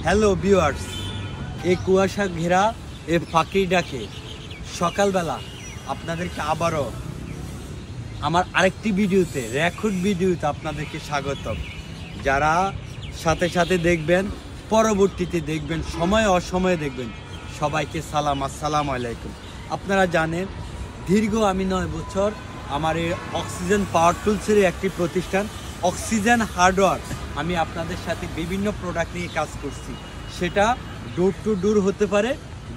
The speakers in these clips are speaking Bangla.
হ্যালো ভিউয়ার্স, এই কুয়াশা ঘেরা এই ফাঁকির ডাকে সকালবেলা আপনাদেরকে আবারও আমার আরেকটি ভিডিওতে রেকর্ড ভিডিওতে আপনাদেরকে স্বাগতম। যারা সাথে সাথে দেখবেন, পরবর্তীতে দেখবেন, সময় অসময়ে দেখবেন, সবাইকে সালাম, আসসালামু আলাইকুম। আপনারা জানেন দীর্ঘ আমি 9 বছর আমার এই অক্সিজেন পাওয়ার টুলসের একটি প্রতিষ্ঠান অক্সিজেন হার্ডওয়্যার, আমি আপনাদের সাথে বিভিন্ন প্রোডাক্ট নিয়ে কাজ করছি। সেটা ডোর টু ডোর হতে পারে,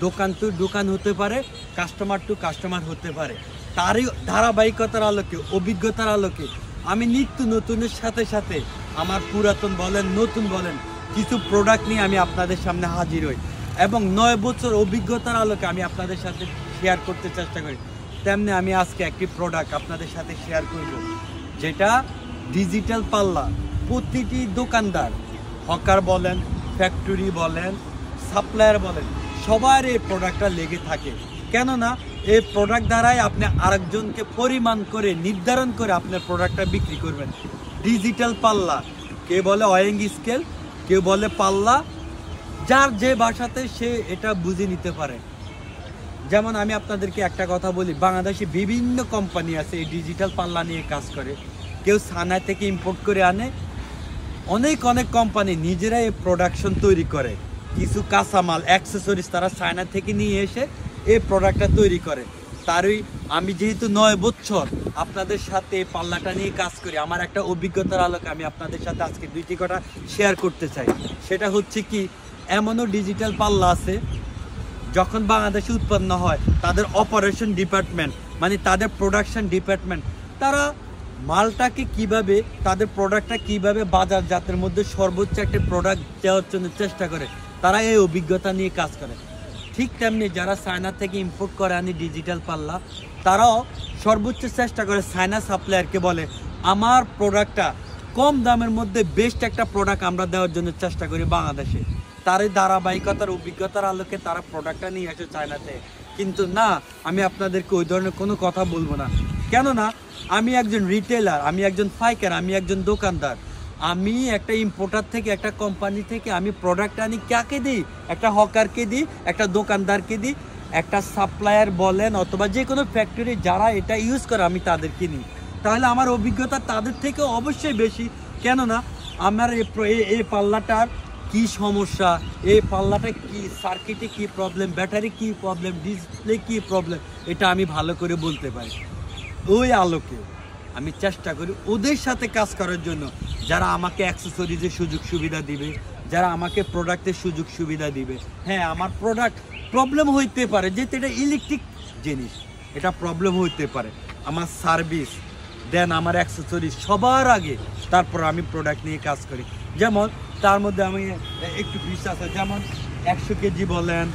দোকান টু দোকান হতে পারে, কাস্টমার টু কাস্টমার হতে পারে। তারই ধারাবাহিকতার আলোকে, অভিজ্ঞতার আলোকে আমি নিত্য নতুনের সাথে সাথে আমার পুরাতন বলেন, নতুন বলেন, কিছু প্রোডাক্ট নিয়ে আমি আপনাদের সামনে হাজির হই এবং 9 বছর অভিজ্ঞতার আলোকে আমি আপনাদের সাথে শেয়ার করতে চেষ্টা করি। তেমনি আমি আজকে একটি প্রোডাক্ট আপনাদের সাথে শেয়ার করব, যেটা ডিজিটাল পাল্লা। প্রতিটি দোকানদার, হকার বলেন, ফ্যাক্টরি বলেন, সাপ্লায়ার বলেন, সবার এই প্রোডাক্টটা লেগে থাকে। কেননা এই প্রোডাক্ট দ্বারাই আপনি আরেকজনকে পরিমাণ করে নির্ধারণ করে আপনার প্রোডাক্টটা বিক্রি করবেন। ডিজিটাল পাল্লা, কেউ বলে ওয়েইং স্কেল, কেউ বলে পাল্লা, যার যে ভাষাতে সে এটা বুঝে নিতে পারে। যেমন আমি আপনাদেরকে একটা কথা বলি, বাংলাদেশে বিভিন্ন কোম্পানি আছে এই ডিজিটাল পাল্লা নিয়ে কাজ করে। কেউ চায়না থেকে ইম্পোর্ট করে আনে, অনেক কোম্পানি নিজেরাই প্রোডাকশন তৈরি করে। কিছু কাঁচামাল, অ্যাক্সেসরিজ তারা চায়না থেকে নিয়ে এসে এই প্রোডাক্টটা তৈরি করে। তারই আমি যেহেতু 9 বছর আপনাদের সাথে পাল্লাটা নিয়ে কাজ করি, আমার একটা অভিজ্ঞতার আলোকে আমি আপনাদের সাথে আজকে 2টি কথা শেয়ার করতে চাই। সেটা হচ্ছে কি, এমনও ডিজিটাল পাল্লা আছে যখন বাংলাদেশে উৎপন্ন হয়, তাদের অপারেশন ডিপার্টমেন্ট, মানে তাদের প্রোডাকশন ডিপার্টমেন্ট, তারা মালটাকে কিভাবে, তাদের প্রোডাক্টটা কিভাবে বাজারজাতের মধ্যে সর্বোচ্চ একটা প্রোডাক্ট দেওয়ার জন্য চেষ্টা করে, তারা এই অভিজ্ঞতা নিয়ে কাজ করে। ঠিক তেমনি যারা চায়না থেকে ইম্পোর্ট করে আনি ডিজিটাল পাল্লা, তারাও সর্বোচ্চ চেষ্টা করে চায়না সাপ্লায়ারকে বলে আমার প্রোডাক্টটা কম দামের মধ্যে বেস্ট একটা প্রোডাক্ট আমরা দেওয়ার জন্য চেষ্টা করি বাংলাদেশে। তার এই ধারাবাহিকতার অভিজ্ঞতার আলোকে তারা প্রোডাক্টটা নিয়ে আসে চায়নাতে। কিন্তু না, আমি আপনাদেরকে ওই ধরনের কোনো কথা বলবো না। কেননা আমি একজন রিটেলার, আমি একজন পাইকার, আমি একজন দোকানদার। আমি একটা ইম্পোর্টার থেকে, একটা কোম্পানি থেকে আমি প্রোডাক্ট আনি, কাকে দিই? একটা হকারকে দিই, একটা দোকানদারকে দিই, একটা সাপ্লায়ার বলেন অথবা যে কোনো ফ্যাক্টরি যারা এটা ইউজ করে আমি তাদেরকে নিই। তাহলে আমার অভিজ্ঞতা তাদের থেকে অবশ্যই বেশি। কেননা আমার এই পাল্লাটার কি সমস্যা, এই পাল্লাটা কি সার্কিটে কি প্রবলেম, ব্যাটারি কি প্রবলেম, ডিসপ্লে কি প্রবলেম, এটা আমি ভালো করে বলতে পারি। ওই আলোকে আমি চেষ্টা করি ওদের সাথে কাজ করার জন্য, যারা আমাকে অ্যাক্সেসরিজের সুযোগ সুবিধা দিবে, যারা আমাকে প্রোডাক্টের সুযোগ সুবিধা দিবে। হ্যাঁ, আমার প্রোডাক্ট প্রবলেম হইতে পারে, যেহেতু এটা ইলেকট্রিক জিনিস, এটা প্রবলেম হইতে পারে। আমার সার্ভিস দেন, আমার অ্যাক্সেসরিজ সবার আগে, তারপর আমি প্রোডাক্ট নিয়ে কাজ করি। যেমন তার মধ্যে আমি একটু বিশ্বাস আছে, যেমন 100 কেজি বলেন,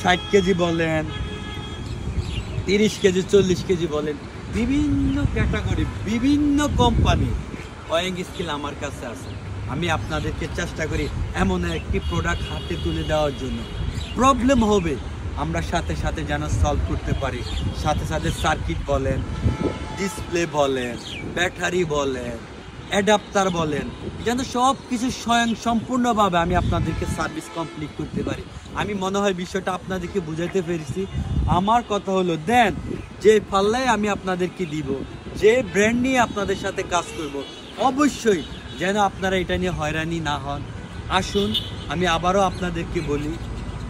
60 কেজি বলেন, 30 কেজি, 40 কেজি বলেন, বিভিন্ন ক্যাটাগরি, বিভিন্ন কোম্পানি ওয়েইং স্কেল আমার কাছে আছে। আমি আপনাদেরকে চেষ্টা করি এমন একটি প্রোডাক্ট হাতে তুলে দেওয়ার জন্য। প্রবলেম হবে আমরা সাথে সাথে যেন সলভ করতে পারি। সাথে সাথে সার্কিট বলেন, ডিসপ্লে বলেন, ব্যাটারি বলেন, অ্যাডাপ্টার বলেন, যেন সব কিছু স্বয়ং সম্পূর্ণভাবে আমি আপনাদেরকে সার্ভিস কমপ্লিট করতে পারি। আমি মনে হয় বিষয়টা আপনাদেরকে বুঝাইতে পেরেছি। আমার কথা হলো, দেন যে পাল্লায় আমি আপনাদেরকে দিব, যে ব্র্যান্ড নিয়ে আপনাদের সাথে কাজ করব, অবশ্যই যেন আপনারা এটা নিয়ে হয়রানি না হন। আসুন, আমি আবারও আপনাদেরকে বলি,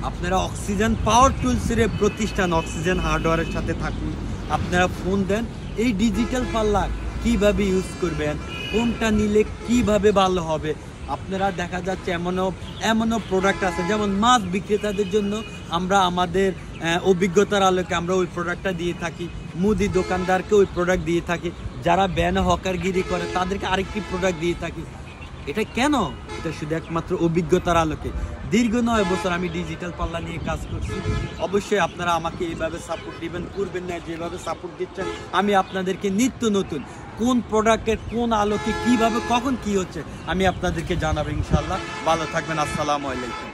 আপনারা অক্সিজেন পাওয়ার টুলসের প্রতিষ্ঠান অক্সিজেন হার্ডওয়্যারের সাথে থাকুন। আপনারা ফোন দেন, এই ডিজিটাল পাল্লা কিভাবে ইউজ করবেন, কোনটা নিলে কিভাবে ভালো হবে। আপনারা দেখা যাচ্ছে এমনও প্রোডাক্ট আছে, যেমন মাছ বিক্রেতাদের জন্য আমরা আমাদের অভিজ্ঞতার আলোকে আমরা ওই প্রোডাক্টটা দিয়ে থাকি। মুদি দোকানদারকে ওই প্রোডাক্ট দিয়ে থাকি। যারা ব্যানে হকারগিরি করে তাদেরকে আরেকটি প্রোডাক্ট দিয়ে থাকি। এটা কেন? এটা শুধু একমাত্র অভিজ্ঞতার আলোকে। দীর্ঘ 9 বছর আমি ডিজিটাল পাল্লা নিয়ে কাজ করছি। অবশ্যই আপনারা আমাকে এইভাবে সাপোর্ট দিবেন, করবেন না যেভাবে সাপোর্ট দিচ্ছেন। আমি আপনাদেরকে নিত্য নতুন কোন প্রোডাক্টের কোন আলোকে কিভাবে কখন কি হচ্ছে আমি আপনাদেরকে জানাবো ইনশাআল্লাহ। ভালো থাকবেন, আসসালামু আলাইকুম।